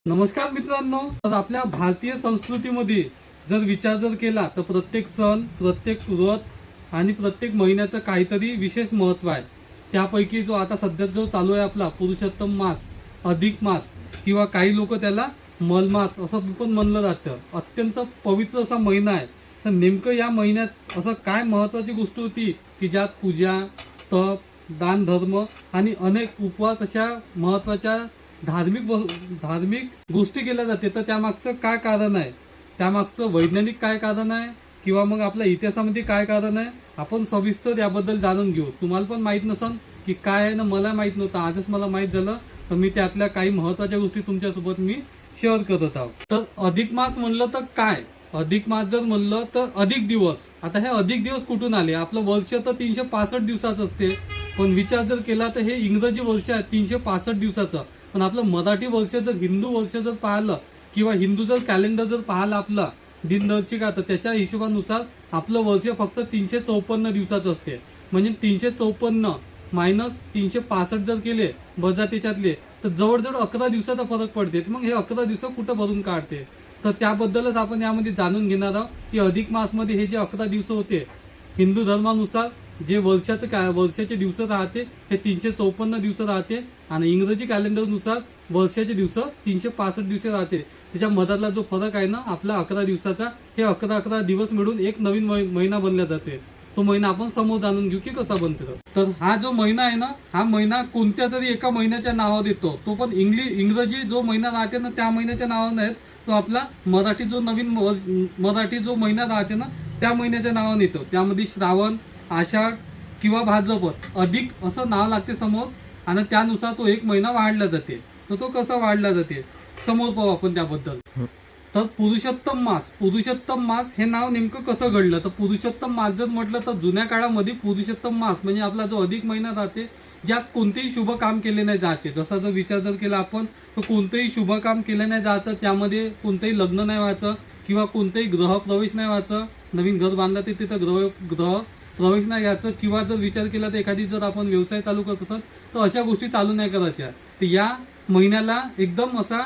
नमस्कार मित्रांनो, तर आपल्या भारतीय संस्कृतीमध्ये जर विचार केला तर प्रत्येक सण, प्रत्येक व्रत आणि प्रत्येक महिन्याचं काहीतरी विशेष महत्त्व आहे. त्यापैकी जो आता सध्या जो चालू आहे आपला पुरुषोत्तम मास, अधिक मास किंवा काही लोक त्याला मलमास असं पण म्हणलं जातं. अत्यंत पवित्र असा महिना आहे. तर नेमकं या महिन्यात असं काय महत्त्वाची गोष्ट होती की ज्यात पूजा, तप, दान धर्म आणि अनेक उपवास अशा महत्त्वाच्या धार्मिक गोष्टी केल्या जाते. तर त्यामागचं काय कारण आहे, त्यामागचं वैज्ञानिक काय कारण आहे किंवा मग आपल्या इतिहासामध्ये काय कारण आहे, आपण सविस्तर याबद्दल जाणून घेऊ. तुम्हाला पण माहीत नसन की काय आहे ना, मला माहीत नव्हतं, आजच मला माहीत झालं. तर मी त्यातल्या काही महत्त्वाच्या गोष्टी तुमच्यासोबत मी शेअर करत आहोत. तर अधिक मास म्हणलं तर काय, अधिक मास जर म्हणलं तर अधिक दिवस. आता हे अधिक दिवस कुठून आले? आपलं वर्ष तर 365 दिवसाचं असते, पण विचार जर केला तर हे इंग्रजी वर्ष आहे 365 दिवसाचं. पण आपलं मराठी वर्ष जर, हिंदू वर्ष जर पाहिलं किंवा हिंदू जर कॅलेंडर जर पाहिलं आपला दिनदर्शिका, तर त्याच्या हिशोबानुसार आपलं वर्ष फक्त 354 दिवसाचं असते. म्हणजे 354 मायनस 365 जर केले वजा त्याच्यातले, तर जवळजवळ 11 दिवसाचा फरक पडते. मग हे 11 दिवस कुठं भरून काढते? तर त्याबद्दलच आपण यामध्ये जाणून घेणार आहोत की अधिक मासमध्ये हे जे 11 दिवस होते, हिंदू धर्मानुसार जे वर्षाचे दिवस राहते हे 354 दिवस राहते आणि इंग्रजी कॅलेंडरनुसार वर्षाचे दिवस 365 दिवस राहते. त्याच्या मधातला जो फरक आहे ना आपला 11 दिवसाचा, हे 11 दिवस मिळून एक नवीन महिना बनला जाते. तो महिना आपण समोर जाणून घेऊ की कसा बनतो. तर हा जो महिना आहे ना, हा महिना कोणत्या तरी एका महिन्याच्या नावावर येतो. तो पण इंग्रजी जो महिना राहते ना त्या महिन्याच्या नावावर नाही, तो आपला मराठी जो महिना राहते ना त्या महिन्याच्या नावाने येतो. त्यामध्ये श्रावण, आषाढ किंवा भाद्रपद अधिक असं नाव लागते समोर आणि त्यानुसार तो एक महिना वाढला जाते. तर तो कसा वाढला जाते समोर पाहू आपण त्याबद्दल. तर पुरुषोत्तम मास हे नाव नेमकं कसं घडलं? तर पुरुषोत्तम मास जर म्हटलं तर जुन्या काळामध्ये पुरुषोत्तम मास म्हणजे आपला जो अधिक महिना राहते ज्यात कोणतेही शुभ काम केले नाही जायचे. जसा जर विचार जर केला आपण तर कोणतेही शुभ काम केले नाही जायचं, त्यामध्ये कोणतेही लग्न नाही व्हायचं किंवा कोणतेही ग्रह प्रवेश नाही व्हायचं. नवीन घर बांधलं तर तिथं ग्रह प्रवेश नाही घ्यायचं किंवा जर विचार केला तर एखादी जर आपण व्यवसाय चालू करत असेल तर अशा गोष्टी चालू नाही करायच्या. तर या महिन्याला एकदम असा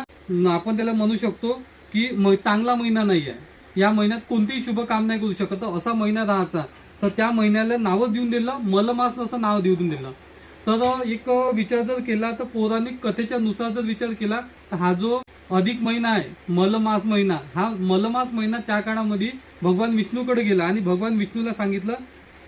आपण त्याला म्हणू शकतो की चांगला महिना नाही आहे. या महिन्यात कोणतेही शुभ काम नाही करू शकत, असा महिना राहायचा. तर त्या महिन्याला नावच देऊन दिलं मलमास असं नाव देऊन दिलं. तर एक विचार जर केला तर पौराणिक कथेच्या नुसार जर विचार केला तर हा जो अधिक महिना आहे मलमास महिना, हा मलमास महिना त्या काळामध्ये भगवान विष्णूकडे गेला आणि भगवान विष्णूला सांगितलं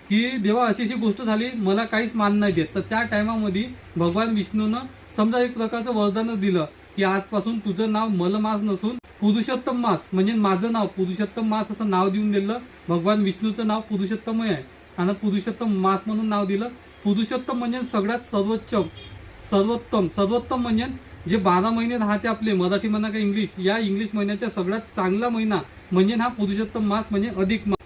की देवा अशी गोष्ट झाली, मला काहीच मान नाही देत. तर त्या टायमामध्ये भगवान विष्णूनं समजा एक प्रकारचं वरदानच दिलं की आजपासून तुझं नाव मलमास नसून पुरुषोत्तम मास म्हणजे माझं नाव पुरुषोत्तम मास असं नाव देऊन दिलं. भगवान विष्णूचं नाव पुरुषोत्तम आहे आणि पुरुषोत्तम मास म्हणून नाव दिलं. पुरुषोत्तम म्हणजे सगळ्यात सर्वोत्तम म्हणजे जे 12 महिने राहते आपले, मराठी म्हणा का इंग्लिश, या इंग्लिश महिन्याचा सगळ्यात चांगला महिना म्हणजे हा पुरुषोत्तम मास म्हणजे अधिक मास.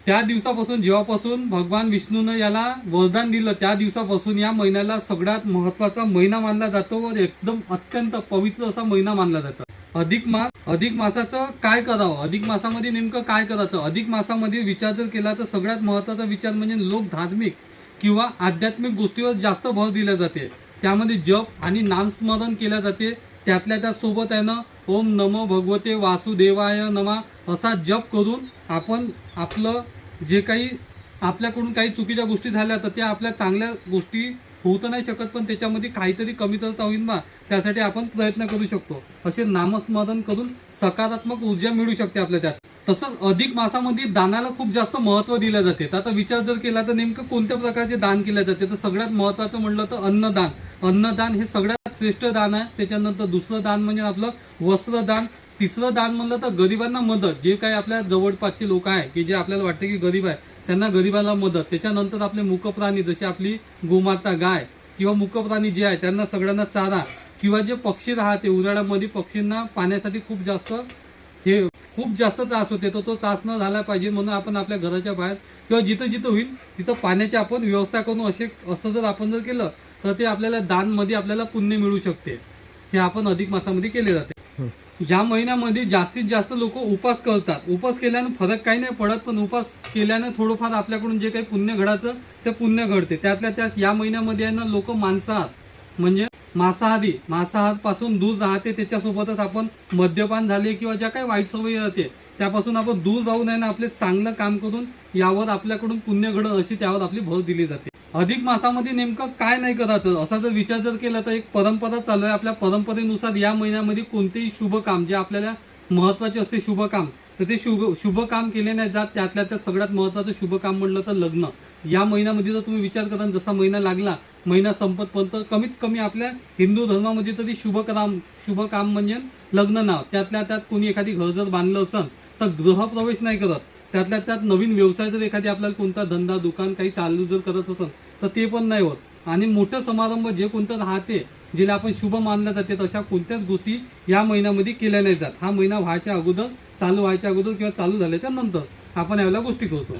त्या दिवसापासून जेव्हापासून भगवान विष्णूनं याला वरदान दिलं त्या दिवसापासून या महिन्याला सगळ्यात महत्वाचा महिना मानला जातो व एकदम अत्यंत पवित्र असा महिना मानला जातो. अधिक मासाचं काय करावं, अधिक मासामध्ये नेमकं काय करायचं? अधिक मासामध्ये विचार जर केला तर सगळ्यात महत्वाचा विचार म्हणजे लोक धार्मिक किंवा आध्यात्मिक गोष्टीवर जास्त भर दिला जाते. त्यामध्ये जप आणि नामस्मरण केल्या जाते. त्यातल्या त्यासोबत आहे ना ओम नमो भगवते वासुदेवाय नमा असा जप करून आपण आपलं जे काही आपल्याकडून काही चुकीच्या गोष्टी झाल्या तर त्या आपल्या चांगल्या गोष्टी होऊ तर नाही शकत, पण त्याच्यामध्ये काहीतरी कमी तर होईल बा, त्यासाठी आपण प्रयत्न करू शकतो. असे नामस्मरण करून सकारात्मक ऊर्जा मिळू शकते आपल्या त्यात. तसंच अधिक मासामध्ये दानाला खूप जास्त महत्त्व दिलं जाते. तर आता विचार जर केला तर नेमकं कोणत्या प्रकारचे दान केले जाते? तर सगळ्यात महत्त्वाचं म्हटलं तर अन्नदान हे सगळ्यात श्रेष्ठ दान आहे. त्याच्यानंतर दुसरं दान म्हणजे आपलं वस्त्रदान. तिसरं दान म्हणलं तर गरिबांना मदत. जे काही आपल्या जवळपासचे लोक आहे की जे आपल्याला वाटते की गरीब आहे त्यांना गरिबाला मदत. त्याच्यानंतर आपले मूकप्राणी जसे आपली गोमाता गाय किंवा मूकप्राणी जे आहे त्यांना सगळ्यांना चारा किंवा जे पक्षी राहते उन्हाळ्यामध्ये पक्षींना पाण्यासाठी खूप जास्त त्रास होते. तो त्रास न झाला पाहिजे म्हणून आपण आपल्या घराच्या बाहेर किंवा जिथं होईल तिथं पाण्याची आपण व्यवस्था करून असं जर आपण जर केलं तर ते आपल्याला दानमध्ये आपल्याला पुण्य मिळू शकते. हे आपण अधिक मासामध्ये केले जाते. ज्या महिन्यामध्ये जास्तीत जास्त लोक उपास करतात, उपास केल्यानं फरक काही नाही पडत, पण उपास केल्यानं थोडंफार आपल्याकडून जे काही पुण्य घडायचं ते पुण्य घडते. त्यातल्या त्यात या महिन्यामध्ये आहे ना लोक मांसाहार म्हणजे मांसाहार पासून दूर राहते, त्याच्यासोबतच आपण मद्यपान झाले किंवा ज्या काही वाईट सवयी राहते त्यापासून आपण दूर राहून आहे ना आपले चांगलं काम करून यावर आपल्याकडून पुण्य घडत अशी त्यावर आपली भर दिली जाते. अधिक मासामध्ये नेमकं काय नाही करायचं असा जर विचार जर केला तर एक परंपरा चालू आहे. आपल्या परंपरेनुसार या महिन्यामध्ये कोणतेही शुभ काम जे आपल्याला महत्वाचे असते शुभ काम, तर ते शुभ काम केले नाही जात. त्यातल्या त्यात सगळ्यात महत्वाचं शुभ काम म्हणलं तर लग्न. या महिन्यामध्ये जर तुम्ही विचार करा, जसा महिना लागला महिना संपतपर्यंत कमीत कमी आपल्या हिंदू धर्मामध्ये तरी शुभ काम म्हणजे लग्न नाव. त्यातल्या त्यात कोणी एखादी घर जर बांधलं असेल तर गृहप्रवेश नाही करत. त्यातल्या त्यात नवीन व्यवसाय जर एखादी आपल्याला कोणता धंदा दुकान काही चालू जर करत असेल तर ते पण नाही होत. आणि मोठं समारंभ जे कोणतं राहते जिला आपण शुभ मानलं जाते तशा कोणत्याच गोष्टी या महिन्यामध्ये केल्या नाही जात. हा महिना व्हायच्या अगोदर, चालू व्हायच्या अगोदर किंवा चालू झाल्याच्या नंतर आपण याला गोष्टी करतो.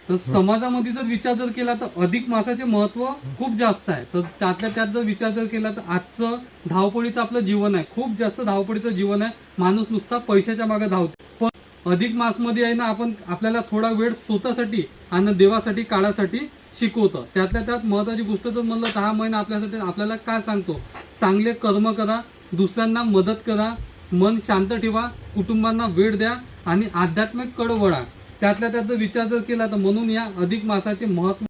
तर समाजामध्ये जर विचार जर केला तर अधिक मासाचे महत्व खूप जास्त आहे. तर त्यातल्या त्यात जर विचार जर केला तर आजचं धावपळीचं आपलं जीवन आहे, खूप जास्त धावपळीचं जीवन आहे. माणूस नुसता पैशाच्या मागे धावतो. पण अधिक मासमध्ये आहे ना आपण आपल्याला थोडा वेळ स्वतःसाठी आणि देवासाठी काळासाठी शिकवतं. त्यातल्या त्यात महत्वाची गोष्ट जर म्हणलं तर हा महिना आपल्यासाठी आपल्याला काय सांगतो, चांगले कर्म करा, दुसऱ्यांना मदत करा, मन शांत ठेवा, कुटुंबांना वेळ द्या आणि आध्यात्मिक कड वळा. त्यातल्या त्यात जर विचार जर केला तर म्हणून या अधिक मासाचे महत्व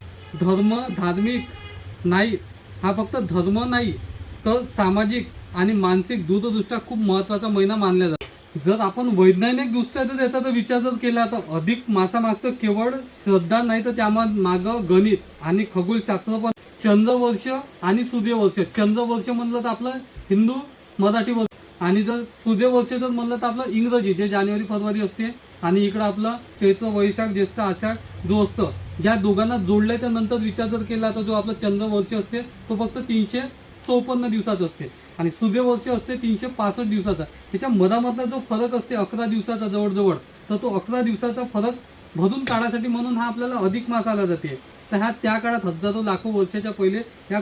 धार्मिक नाही, हा फक्त धर्म नाही तर सामाजिक आणि मानसिक दूरदृष्ट्या खूप महत्वाचा महिना मानला जातो. जर आपण वैज्ञानिक दृष्ट्या जर त्याचा जर विचार जर केला तर अधिक मासामागचं केवळ श्रद्धा नाही तर त्यामागं गणित आणि खगोलशास्त्र पण. चंद्रवर्ष आणि सूर्यवर्ष, चंद्रवर्ष म्हणलं तर आपलं हिंदू मराठी वर्ष, आणि जर सूर्यवर्ष जर म्हणलं तर आपलं इंग्रजी जे जानेवारी फेब्रुवारी असते, आणि इकडं आपलं चैत्र वैशाख ज्येष्ठ आषाढ जो असतं, ज्या दोघांना जोडल्याच्या नंतर विचार जर केला तर जो आपलं चंद्रवर्ष असते तो फक्त 354 दिवसाचा असते आणि सूर्यवर्ष असते 365 दिवसाचा. त्याच्या मधामधला जो फरक असते 11 दिवसाचा जवळजवळ, तर तो 11 दिवसाचा फरक भरून काढायसाठी म्हणून हा आपल्याला अधिक मास आला जाते. तर हा त्या काळात हजारो लाखो वर्षाच्या पहिले या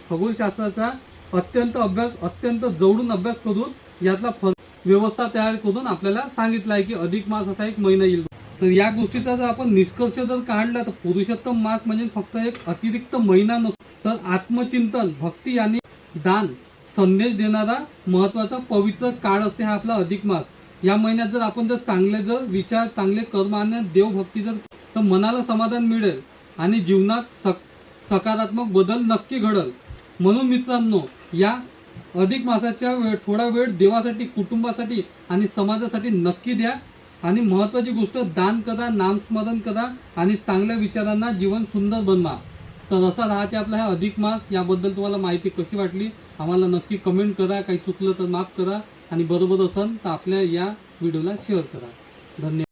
खगोलशास्त्राचा अत्यंत जवळून अभ्यास करून यातला व्यवस्था तयार करून आपल्याला सांगितलं आहे की अधिक मास असा एक महिना येईल. तर या गोष्टीचा जर आपण निष्कर्ष जर काढला तर पुरुषोत्तम मास म्हणजे फक्त एक अतिरिक्त महिना नसतो, तर आत्मचिंतन, भक्ती आणि दान संदेश देणारा महत्वाचा पवित्र काळ असते हा आपला अधिक मास. या महिन्यात जर आपण जर चांगले जर विचार, चांगले कर्म आणि देवभक्ती जर, तर मनाला समाधान मिळेल आणि जीवनात सकारात्मक बदल नक्की घडेल. म्हणून मित्रांनो, या अधिक मासाच्या थोडा वेळ देवासाठी, कुटुंबासाठी आणि समाजासाठी नक्की द्या. आणि महत्वाची गोष्ट, दान करा, नामस्मरण करा आणि चांगल्या विचारांना जीवन सुंदर बनवा. तर असा राहते आपला हा अधिक मास. याबद्दल तुम्हाला माहिती कशी वाटली आम्हाला नक्की कमेंट करा. काही चुकलं तर माफ करा आणि बरोबर असेल तर आपल्या या व्हिडिओला शेअर करा. धन्यवाद.